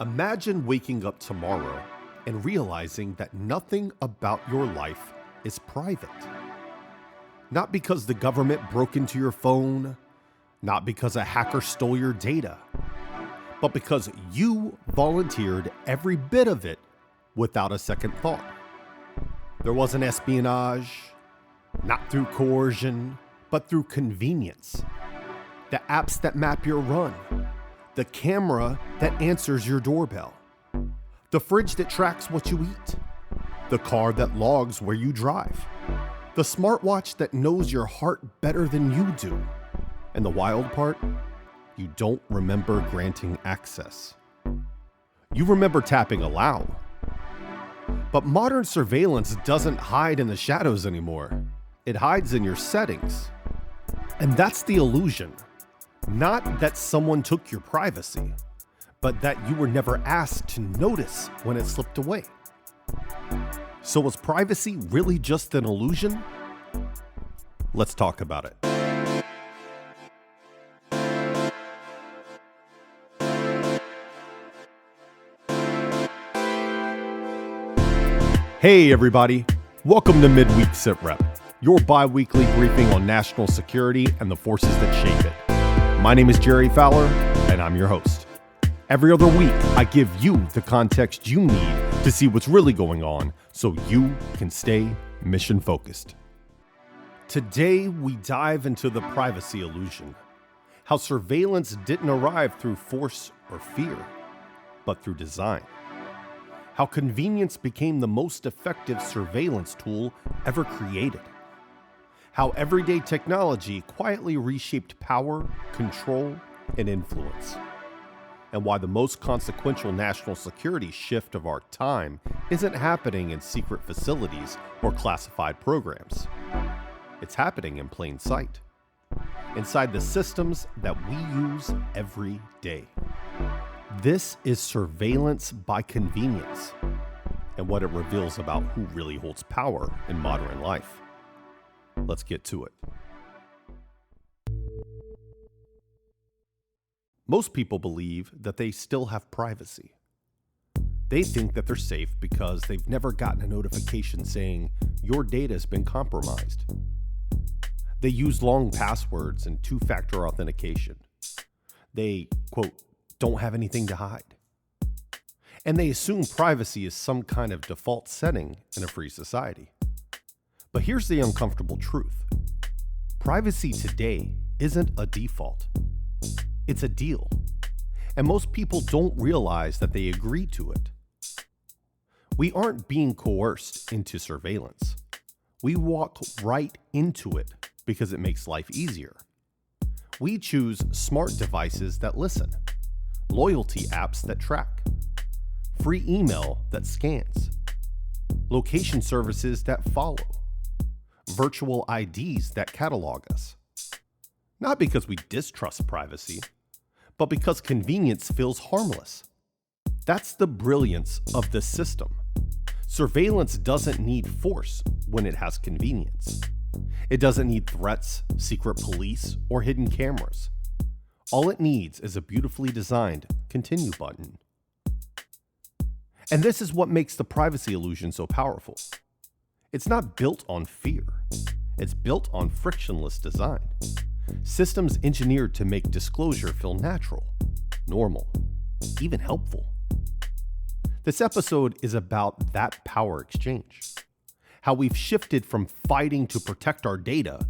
Imagine waking up tomorrow and realizing that nothing about your life is private. Not because the government broke into your phone, not because a hacker stole your data, but because you volunteered every bit of it without a second thought. There wasn't espionage, not through coercion, but through convenience. The apps that map your run, the camera that answers your doorbell, the fridge that tracks what you eat, the car that logs where you drive, the smartwatch that knows your heart better than you do. And the wild part, you don't remember granting access. You remember tapping allow. But modern surveillance doesn't hide in the shadows anymore. It hides in your settings. And that's the illusion. Not that someone took your privacy, but that you were never asked to notice when it slipped away. So was privacy really just an illusion? Let's talk about it. Hey everybody, welcome to Midweek Sitrep, your bi-weekly briefing on national security and the forces that shape it. My name is Jerry Fowler, and I'm your host. Every other week, I give you the context you need to see what's really going on so you can stay mission-focused. Today, we dive into the privacy illusion, how surveillance didn't arrive through force or fear, but through design. How convenience became the most effective surveillance tool ever created. How everyday technology quietly reshaped power, control, and influence. And why the most consequential national security shift of our time isn't happening in secret facilities or classified programs. It's happening in plain sight, inside the systems that we use every day. This is surveillance by convenience, and what it reveals about who really holds power in modern life. Let's get to it. Most people believe that they still have privacy. They think that they're safe because they've never gotten a notification saying your data has been compromised. They use long passwords and two-factor authentication. They, quote, don't have anything to hide. And they assume privacy is some kind of default setting in a free society. But here's the uncomfortable truth. Privacy today isn't a default. It's a deal. And most people don't realize that they agree to it. We aren't being coerced into surveillance. We walk right into it because it makes life easier. We choose smart devices that listen, loyalty apps that track, free email that scans, location services that follow, virtual IDs that catalog us. Not because we distrust privacy, but because convenience feels harmless. That's the brilliance of this system. Surveillance doesn't need force when it has convenience. It doesn't need threats, secret police, or hidden cameras. All it needs is a beautifully designed continue button. And this is what makes the privacy illusion so powerful. It's not built on fear. It's built on frictionless design. Systems engineered to make disclosure feel natural, normal, even helpful. This episode is about that power exchange. How we've shifted from fighting to protect our data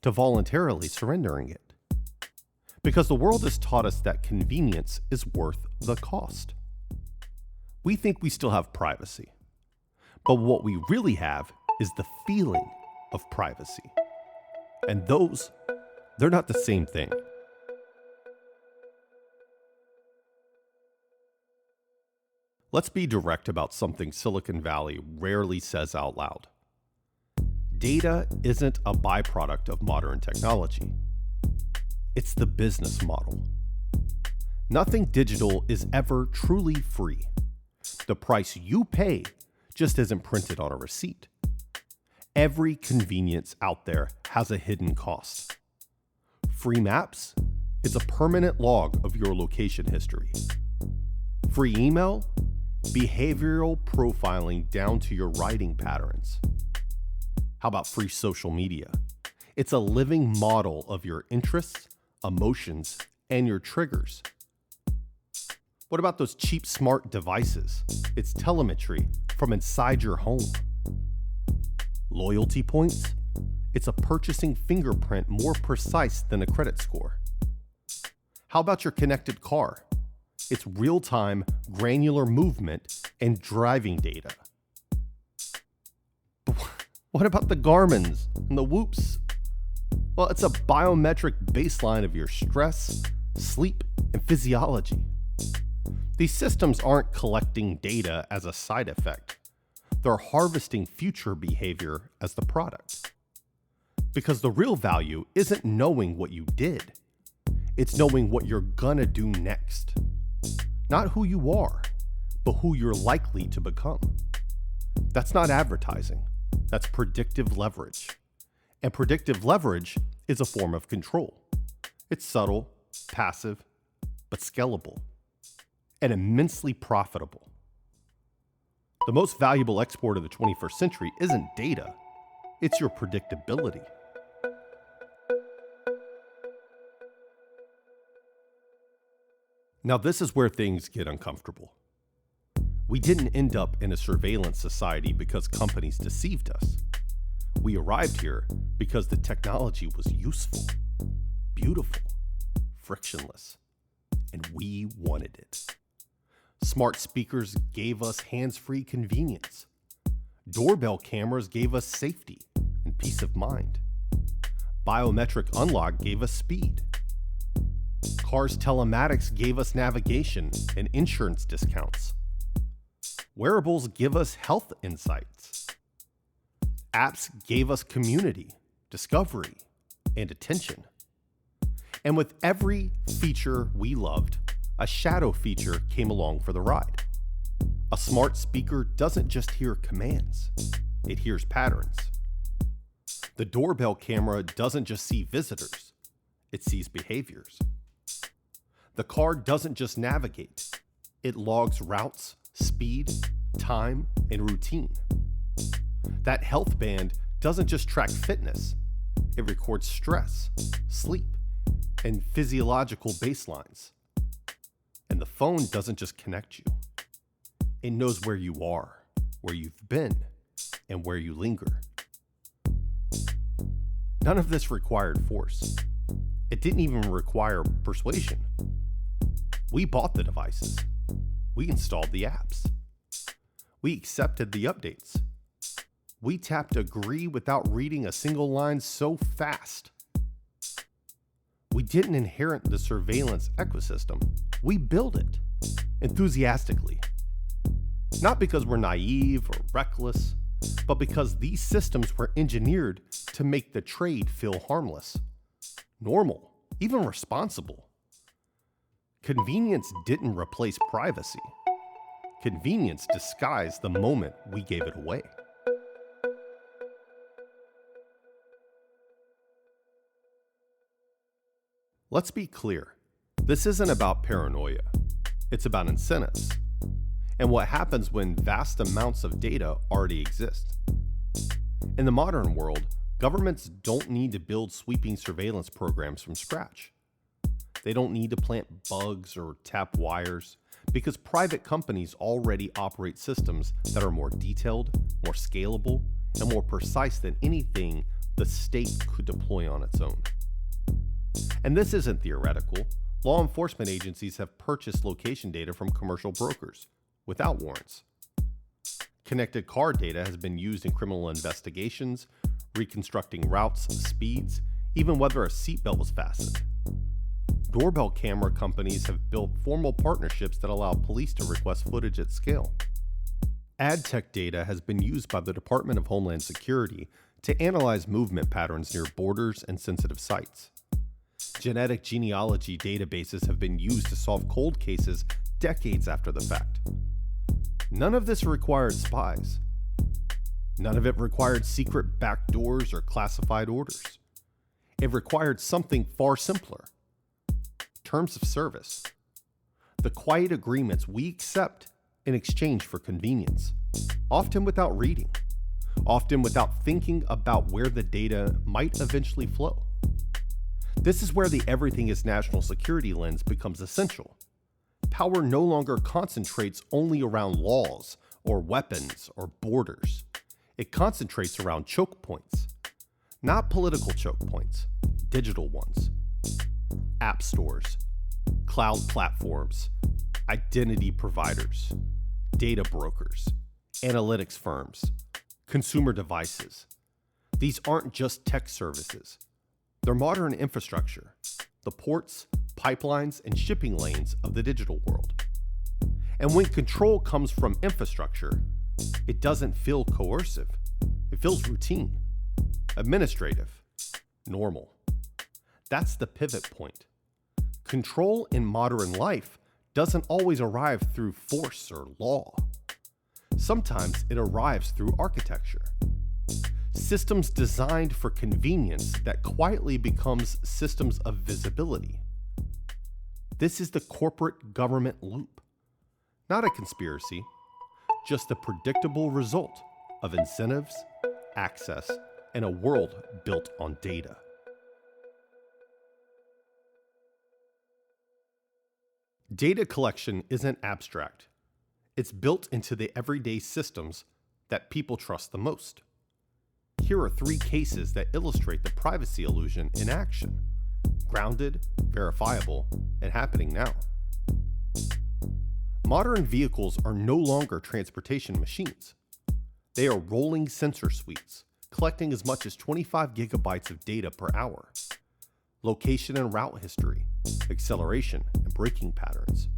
to voluntarily surrendering it. Because the world has taught us that convenience is worth the cost. We think we still have privacy, but what we really have is the feeling of privacy. And those, they're not the same thing. Let's be direct about something Silicon Valley rarely says out loud. Data isn't a byproduct of modern technology. It's the business model. Nothing digital is ever truly free. The price you pay just isn't printed on a receipt. Every convenience out there has a hidden cost. Free maps is a permanent log of your location history. Free email, behavioral profiling down to your writing patterns. How about free social media? It's a living model of your interests, emotions, and your triggers. What about those cheap smart devices? It's telemetry from inside your home. Loyalty points? It's a purchasing fingerprint more precise than a credit score. How about your connected car? It's real-time, granular movement and driving data. But what about the Garmins and the Whoops? Well, it's a biometric baseline of your stress, sleep, and physiology. These systems aren't collecting data as a side effect. They're harvesting future behavior as the product. Because the real value isn't knowing what you did. It's knowing what you're gonna do next. Not who you are, but who you're likely to become. That's not advertising. That's predictive leverage. And predictive leverage is a form of control. It's subtle, passive, but scalable, and immensely profitable. The most valuable export of the 21st century isn't data, it's your predictability. Now, this is where things get uncomfortable. We didn't end up in a surveillance society because companies deceived us. We arrived here because the technology was useful, beautiful, frictionless, and we wanted it. Smart speakers gave us hands-free convenience. Doorbell cameras gave us safety and peace of mind. Biometric unlock gave us speed. Cars telematics gave us navigation and insurance discounts. Wearables give us health insights. Apps gave us community, discovery, and attention. And with every feature we loved, a shadow feature came along for the ride. A smart speaker doesn't just hear commands, it hears patterns. The doorbell camera doesn't just see visitors, it sees behaviors. The car doesn't just navigate, it logs routes, speed, time, and routine. That health band doesn't just track fitness, it records stress, sleep, and physiological baselines. And the phone doesn't just connect you, it knows where you are, where you've been, and where you linger. None of this required force. It didn't even require persuasion. We bought the devices. We installed the apps. We accepted the updates. We tapped agree without reading a single line so fast. We didn't inherit the surveillance ecosystem. We built it enthusiastically. Not because we're naive or reckless, but because these systems were engineered to make the trade feel harmless, normal, even responsible. Convenience didn't replace privacy. Convenience disguised the moment we gave it away. Let's be clear. This isn't about paranoia. It's about incentives and what happens when vast amounts of data already exist. In the modern world, governments don't need to build sweeping surveillance programs from scratch. They don't need to plant bugs or tap wires because private companies already operate systems that are more detailed, more scalable, and more precise than anything the state could deploy on its own. And this isn't theoretical. Law enforcement agencies have purchased location data from commercial brokers without warrants. Connected car data has been used in criminal investigations, reconstructing routes, speeds, even whether a seatbelt was fastened. Doorbell camera companies have built formal partnerships that allow police to request footage at scale. Ad tech data has been used by the Department of Homeland Security to analyze movement patterns near borders and sensitive sites. Genetic genealogy databases have been used to solve cold cases decades after the fact. None of this required spies. None of it required secret backdoors or classified orders. It required something far simpler: terms of service. the quiet agreements we accept in exchange for convenience, often without reading, often without thinking about where the data might eventually flow. This is where the everything is national security lens becomes essential. Power no longer concentrates only around laws or weapons or borders. It concentrates around choke points, not political choke points, digital ones. App stores, cloud platforms, identity providers, data brokers, analytics firms, consumer devices. These aren't just tech services. They're modern infrastructure, the ports, pipelines, and shipping lanes of the digital world. And when control comes from infrastructure, it doesn't feel coercive. It feels routine, administrative, normal. That's the pivot point. Control in modern life doesn't always arrive through force or law. Sometimes it arrives through architecture. Systems designed for convenience that quietly becomes systems of visibility. This is the corporate government loop. Not a conspiracy, just the predictable result of incentives, access, and a world built on data. Data collection isn't abstract. It's built into the everyday systems that people trust the most. Here are 3 cases that illustrate the privacy illusion in action: grounded, verifiable, and happening now. Modern vehicles are no longer transportation machines. They are rolling sensor suites, collecting as much as 25 gigabytes of data per hour. Location and route history, acceleration and braking patterns,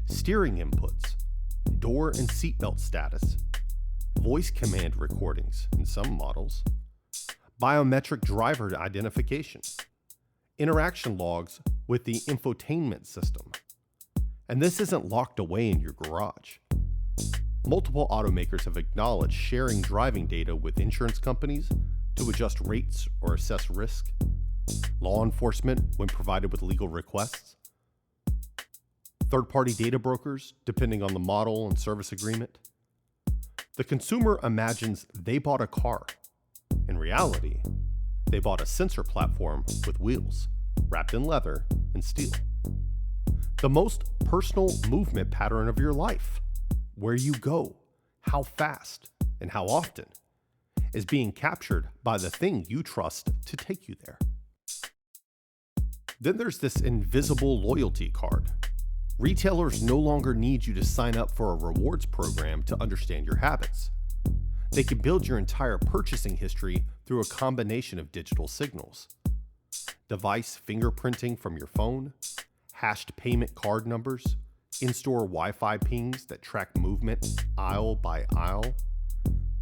steering inputs, door and seatbelt status, voice command recordings in some models, biometric driver identification, interaction logs with the infotainment system. And this isn't locked away in your garage. Multiple automakers have acknowledged sharing driving data with insurance companies to adjust rates or assess risk, law enforcement when provided with legal requests, third-party data brokers depending on the model and service agreement. The consumer imagines they bought a car. In reality, they bought a sensor platform with wheels, wrapped in leather and steel. The most personal movement pattern of your life, where you go, how fast, and how often, is being captured by the thing you trust to take you there. Then there's this invisible loyalty card. Retailers no longer need you to sign up for a rewards program to understand your habits. They can build your entire purchasing history through a combination of digital signals. Device fingerprinting from your phone, hashed payment card numbers, in-store Wi-Fi pings that track movement aisle by aisle,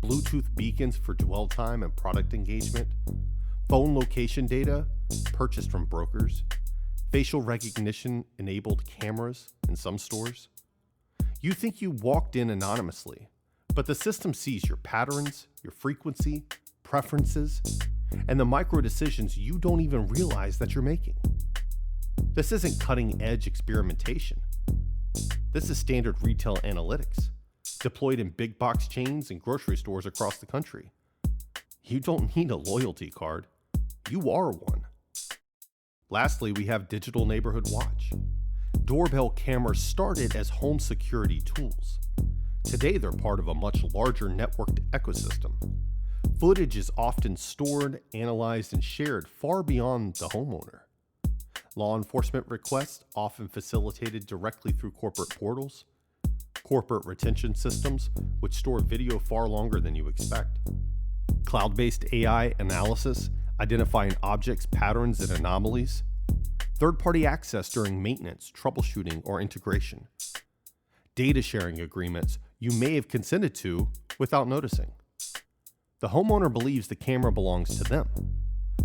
Bluetooth beacons for dwell time and product engagement, phone location data purchased from brokers, facial recognition-enabled cameras in some stores. You think you walked in anonymously, but the system sees your patterns, your frequency, preferences, and the micro decisions you don't even realize that you're making. This isn't cutting-edge experimentation. This is standard retail analytics, deployed in big box chains and grocery stores across the country. You don't need a loyalty card. You are one. Lastly, we have Digital Neighborhood Watch. Doorbell cameras started as home security tools. Today, they're part of a much larger networked ecosystem. Footage is often stored, analyzed, and shared far beyond the homeowner. Law enforcement requests often facilitated directly through corporate portals. Corporate retention systems, which store video far longer than you expect. Cloud-based AI analysis, identifying objects, patterns, and anomalies. Third-party access during maintenance, troubleshooting, or integration. Data sharing agreements you may have consented to without noticing. The homeowner believes the camera belongs to them,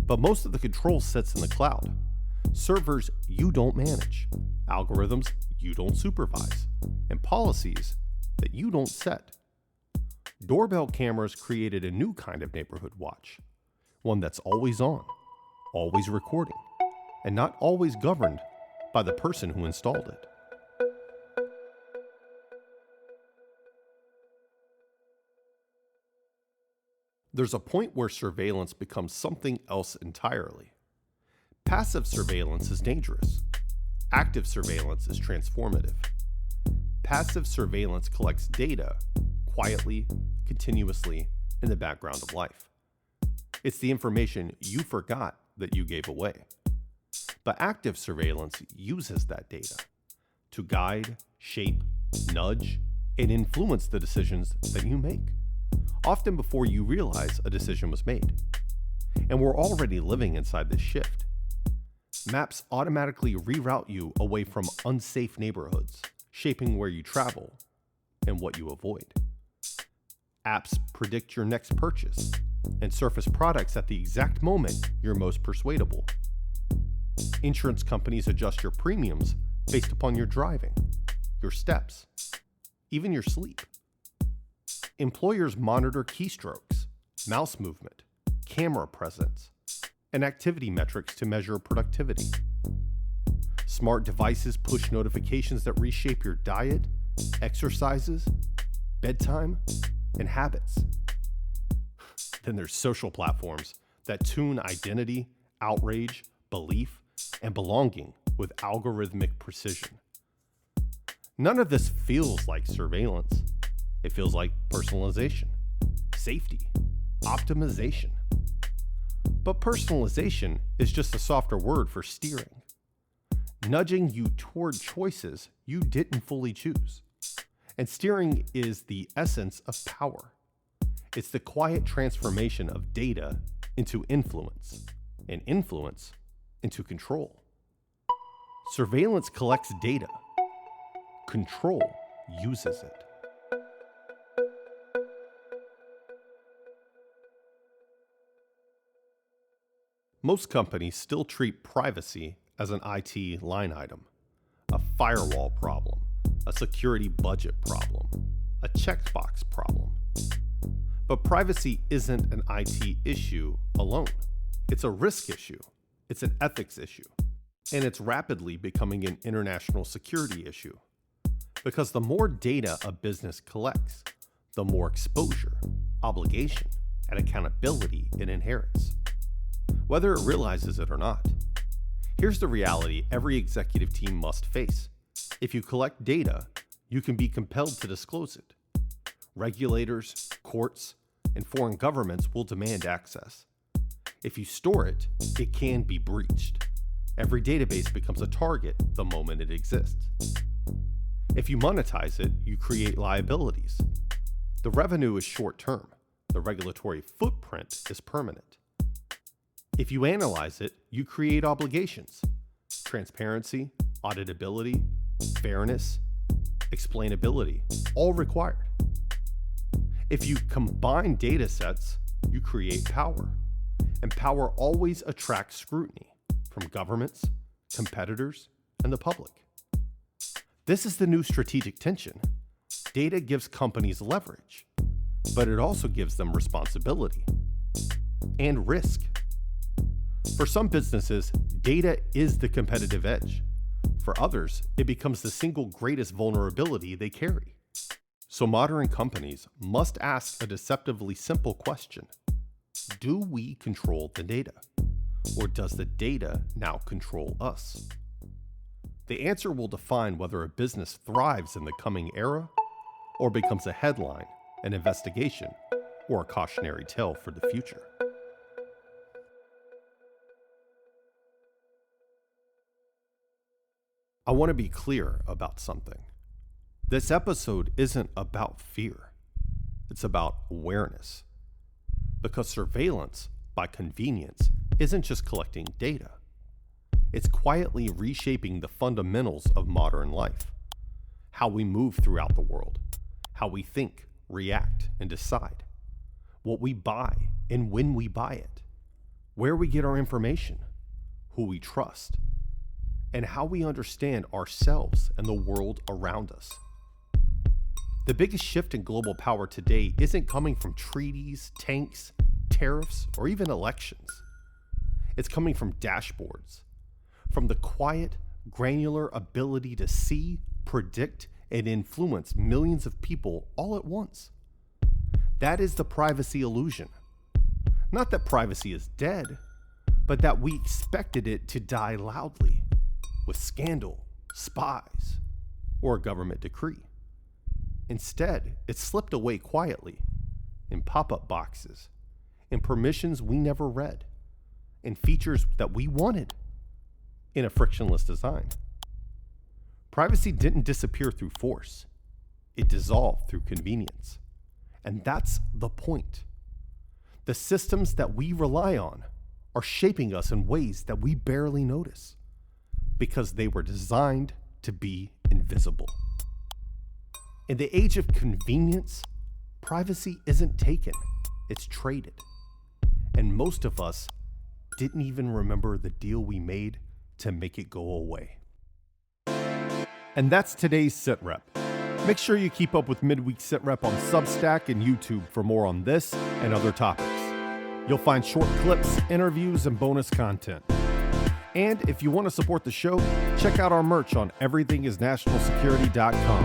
but most of the control sits in the cloud. Servers you don't manage, algorithms you don't supervise, and policies that you don't set. Doorbell cameras created a new kind of neighborhood watch, one that's always on, always recording, and not always governed by the person who installed it. There's a point where surveillance becomes something else entirely. Passive surveillance is dangerous. Active surveillance is transformative. Passive surveillance collects data quietly, continuously, in the background of life. It's the information you forgot that you gave away. But active surveillance uses that data to guide, shape, nudge, and influence the decisions that you make, often before you realize a decision was made. And we're already living inside this shift. Maps automatically reroute you away from unsafe neighborhoods, shaping where you travel and what you avoid. Apps predict your next purchase and surface products at the exact moment you're most persuadable. Insurance companies adjust your premiums based upon your driving, your steps, even your sleep. Employers monitor keystrokes, mouse movement, camera presence, and activity metrics to measure productivity. Smart devices push notifications that reshape your diet, exercises, bedtime, and habits. Then there's social platforms that tune identity, outrage, belief, and belonging with algorithmic precision. None of this feels like surveillance. It feels like personalization, safety, optimization. But personalization is just a softer word for steering, nudging you toward choices you didn't fully choose. And steering is the essence of power. It's the quiet transformation of data into influence, and influence into control. Surveillance collects data. Control uses it. Most companies still treat privacy as an IT line item, a firewall problem, a security budget problem, a checkbox problem. But privacy isn't an IT issue alone. It's a risk issue. It's an ethics issue. And it's rapidly becoming an international security issue. Because the more data a business collects, the more exposure, obligation, and accountability it inherits, whether it realizes it or not. Here's the reality every executive team must face. If you collect data, you can be compelled to disclose it. Regulators, courts, and foreign governments will demand access. If you store it, it can be breached. Every database becomes a target the moment it exists. If you monetize it, you create liabilities. The revenue is short-term. The regulatory footprint is permanent. If you analyze it, you create obligations. Transparency, auditability, fairness, explainability, all required. If you combine data sets, you create power. And power always attracts scrutiny from governments, competitors, and the public. This is the new strategic tension. Data gives companies leverage, but it also gives them responsibility and risk. For some businesses, data is the competitive edge. For others, it becomes the single greatest vulnerability they carry. So modern companies must ask a deceptively simple question. Do we control the data? Or does the data now control us? The answer will define whether a business thrives in the coming era or becomes a headline, an investigation, or a cautionary tale for the future. I want to be clear about something. This episode isn't about fear. It's about awareness. Because surveillance, by convenience, isn't just collecting data. It's quietly reshaping the fundamentals of modern life. How we move throughout the world. How we think, react, and decide. What we buy and when we buy it. Where we get our information. Who we trust. And how we understand ourselves and the world around us. The biggest shift in global power today isn't coming from treaties, tanks, tariffs, or even elections. It's coming from dashboards, from the quiet, granular ability to see, predict, and influence millions of people all at once. That is the privacy illusion, Not that privacy is dead, but that we expected it to die loudly, with scandal, spies, or a government decree. Instead, it slipped away quietly, in pop-up boxes, in permissions we never read, in features that we wanted, in a frictionless design. Privacy didn't disappear through force. It dissolved through convenience. And that's the point. The systems that we rely on are shaping us in ways that we barely notice because they were designed to be invisible. In the age of convenience, privacy isn't taken, it's traded. And most of us didn't even remember the deal we made to make it go away. And that's today's Sitrep. Make sure you keep up with Midweek Sitrep on Substack and YouTube for more on this and other topics. You'll find short clips, interviews, and bonus content. And if you want to support the show, check out our merch on everythingisnationalsecurity.com.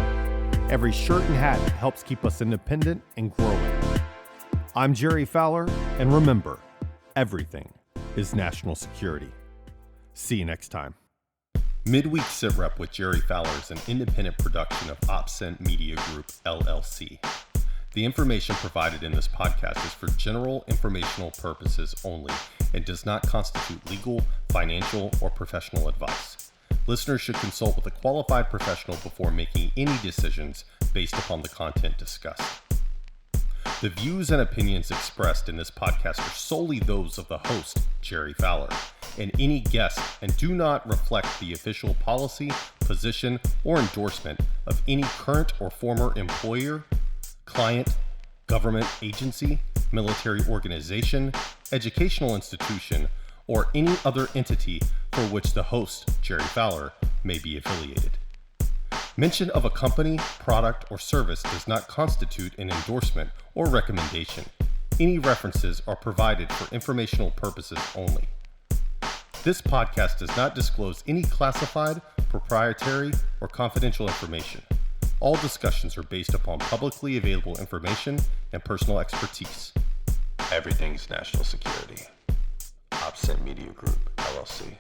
Every shirt and hat helps keep us independent and growing. I'm Jerry Fowler, and remember, everything is national security. See you next time. Midweek Sitrep with Jerry Fowler is an independent production of OpScent Media Group, LLC. The information provided in this podcast is for general informational purposes only and does not constitute legal, financial, or professional advice. Listeners should consult with a qualified professional before making any decisions based upon the content discussed. The views and opinions expressed in this podcast are solely those of the host, Jerry Fowler, and any guest, and do not reflect the official policy, position, or endorsement of any current or former employer, client, government agency, military organization, educational institution, or any other entity for which the host, Jerry Fowler, may be affiliated. Mention of a company, product, or service does not constitute an endorsement or recommendation. Any references are provided for informational purposes only. This podcast does not disclose any classified, proprietary, or confidential information. All discussions are based upon publicly available information and personal expertise. Everything's national security. OpScent Media Group, LLC.